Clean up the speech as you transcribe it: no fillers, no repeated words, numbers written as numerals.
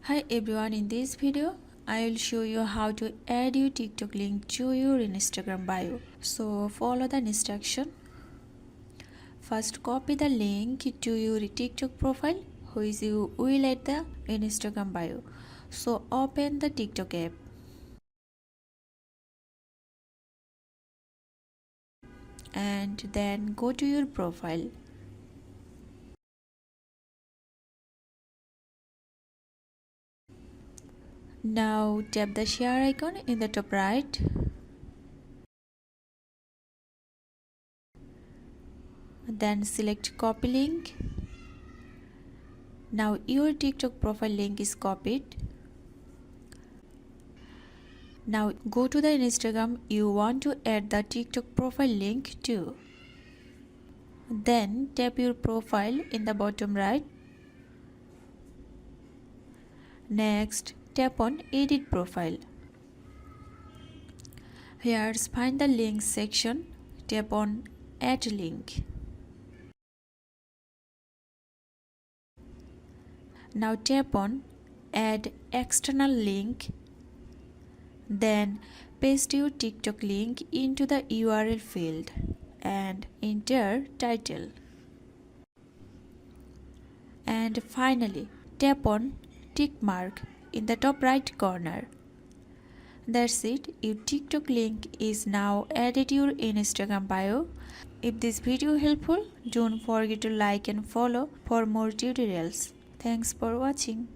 Hi everyone, in this video I will show you how to add your TikTok link to your Instagram bio. So follow the instruction. First copy the link to your TikTok profile which you will add the Instagram bio. So open the TikTok app and then go to your profile. Now tap the share icon in the top right. Then select copy link. Now your TikTok profile link is copied. Now go to the Instagram you want to add the TikTok profile link to. Then tap your profile in the bottom right. Next, tap on Edit Profile. Here find the links section. Tap on Add Link. Now tap on Add External Link. Then paste your TikTok link into the URL field and enter title. And finally, tap on tick mark in the top right corner. That's it, your TikTok link is now added to your Instagram bio. If this video helpful, don't forget to like and follow for more tutorials. Thanks for watching.